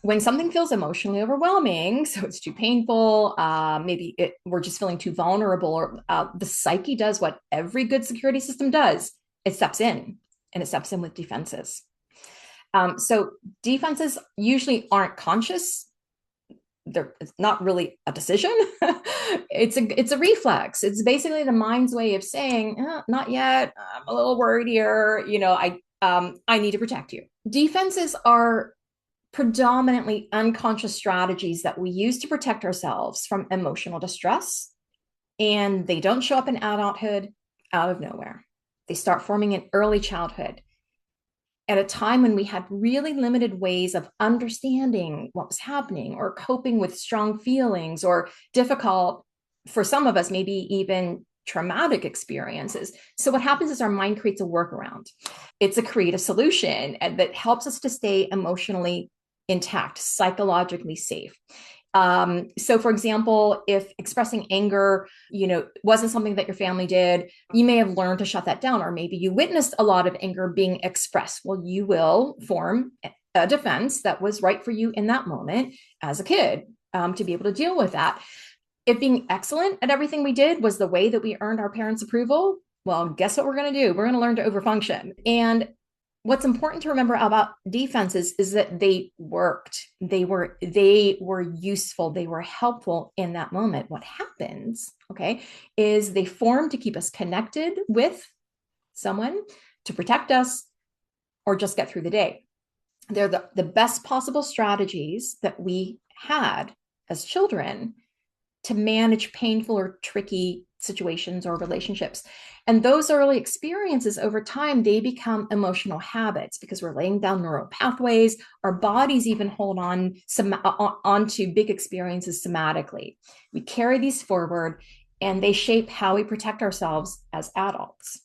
When something feels emotionally overwhelming, so it's too painful, we're just feeling too vulnerable, or the psyche does what every good security system does. It steps in, and it steps in with defenses. So defenses usually aren't conscious. It's not really a decision. It's a reflex. It's basically the mind's way of saying, not yet. I'm a little worried here. I need to protect you. Defenses are predominantly unconscious strategies that we use to protect ourselves from emotional distress. And they don't show up in adulthood out of nowhere. They start forming in early childhood at a time when we had really limited ways of understanding what was happening or coping with strong feelings or difficult, for some of us, maybe even traumatic experiences. So what happens is our mind creates a workaround. It's a creative solution that helps us to stay emotionally intact, psychologically safe. So for example, if expressing anger, wasn't something that your family did, you may have learned to shut that down, or maybe you witnessed a lot of anger being expressed. Well, you will form a defense that was right for you in that moment as a kid, to be able to deal with that. If being excellent at everything we did was the way that we earned our parents' approval, well, guess what we're going to do? We're going to learn to overfunction. And what's important to remember about defenses is that they worked. They were useful. They were helpful in that moment. What happens, okay, is they form to keep us connected with someone, to protect us, or just get through the day. They're the best possible strategies that we had as children to manage painful or tricky situations or relationships. And those early experiences over time, they become emotional habits because we're laying down neural pathways. Our bodies even hold onto big experiences somatically. We carry these forward, and they shape how we protect ourselves as adults.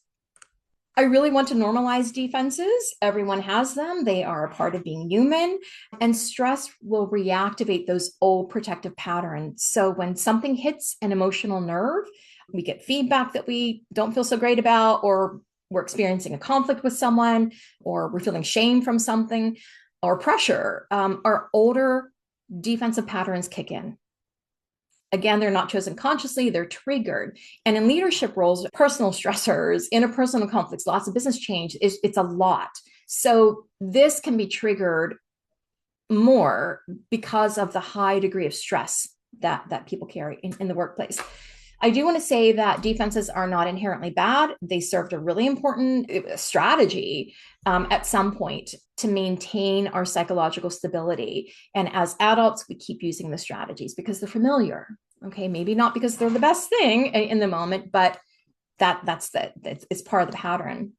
I really want to normalize defenses. Everyone has them. They are a part of being human, and stress will reactivate those old protective patterns. So when something hits an emotional nerve, we get feedback that we don't feel so great about, or we're experiencing a conflict with someone, or we're feeling shame from something or pressure, our older defensive patterns kick in. Again, they're not chosen consciously, they're triggered. And in leadership roles, personal stressors, interpersonal conflicts, lots of business change, it's a lot. So this can be triggered more because of the high degree of stress that people carry in the workplace. I do want to say that defenses are not inherently bad. They served a really important strategy at some point to maintain our psychological stability. And as adults, we keep using the strategies because they're familiar. Okay, maybe not because they're the best thing in the moment, but it's part of the pattern.